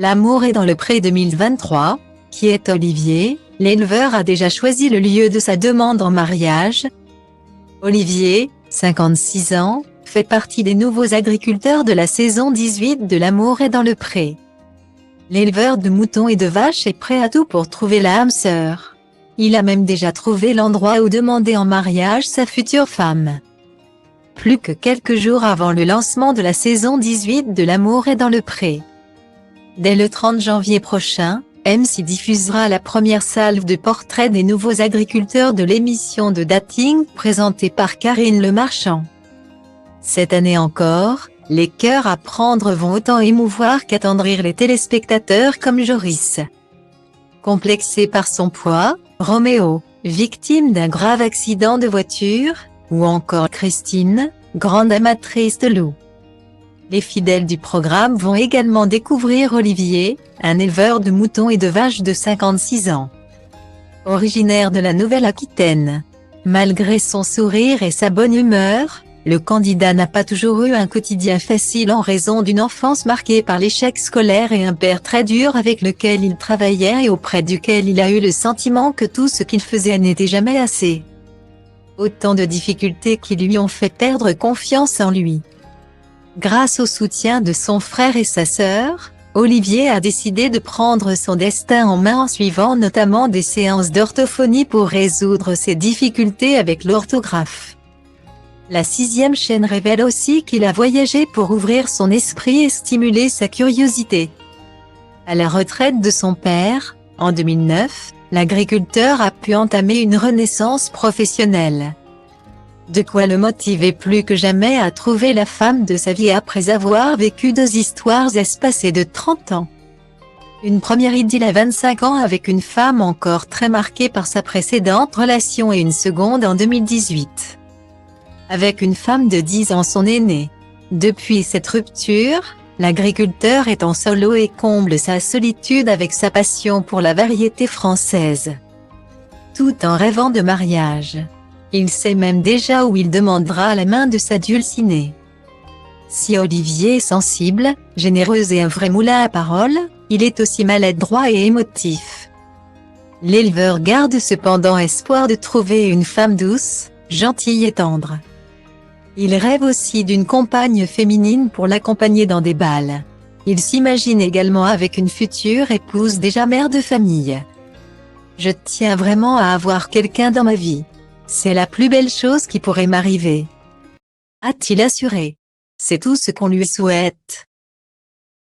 L'amour est dans le pré 2023, qui est Olivier, l'éleveur a déjà choisi le lieu de sa demande en mariage. Olivier, 56 ans, fait partie des nouveaux agriculteurs de la saison 18 de L'amour est dans le pré. L'éleveur de moutons et de vaches est prêt à tout pour trouver l'âme sœur. Il a même déjà trouvé l'endroit où demander en mariage sa future femme. Plus que quelques jours avant le lancement de la saison 18 de L'amour est dans le pré. Dès le 30 janvier prochain, M6 diffusera la première salve de portraits des nouveaux agriculteurs de l'émission de dating présentée par Karine Le Marchand. Cette année encore, les cœurs à prendre vont autant émouvoir qu'attendrir les téléspectateurs comme Joris. Complexé par son poids, Roméo, victime d'un grave accident de voiture, ou encore Christine, grande amatrice de loups. Les fidèles du programme vont également découvrir Olivier, un éleveur de moutons et de vaches de 56 ans. Originaire de la Nouvelle-Aquitaine. Malgré son sourire et sa bonne humeur, le candidat n'a pas toujours eu un quotidien facile en raison d'une enfance marquée par l'échec scolaire et un père très dur avec lequel il travaillait et auprès duquel il a eu le sentiment que tout ce qu'il faisait n'était jamais assez. Autant de difficultés qui lui ont fait perdre confiance en lui. Grâce au soutien de son frère et sa sœur, Olivier a décidé de prendre son destin en main en suivant notamment des séances d'orthophonie pour résoudre ses difficultés avec l'orthographe. La 6e chaîne révèle aussi qu'il a voyagé pour ouvrir son esprit et stimuler sa curiosité. À la retraite de son père, en 2009, l'agriculteur a pu entamer une renaissance professionnelle. De quoi le motiver plus que jamais à trouver la femme de sa vie après avoir vécu 2 histoires espacées de 30 ans. Une première idylle à 25 ans avec une femme encore très marquée par sa précédente relation et une seconde en 2018. Avec une femme de 10 ans son aînée. Depuis cette rupture, l'agriculteur est en solo et comble sa solitude avec sa passion pour la variété française. Tout en rêvant de mariage. Il sait même déjà où il demandera la main de sa dulcinée. Si Olivier est sensible, généreux et un vrai moulin à parole, il est aussi maladroit et émotif. L'éleveur garde cependant espoir de trouver une femme douce, gentille et tendre. Il rêve aussi d'une compagne féminine pour l'accompagner dans des bals. Il s'imagine également avec une future épouse déjà mère de famille. Je tiens vraiment à avoir quelqu'un dans ma vie. C'est la plus belle chose qui pourrait m'arriver, a-t-il assuré. C'est tout ce qu'on lui souhaite.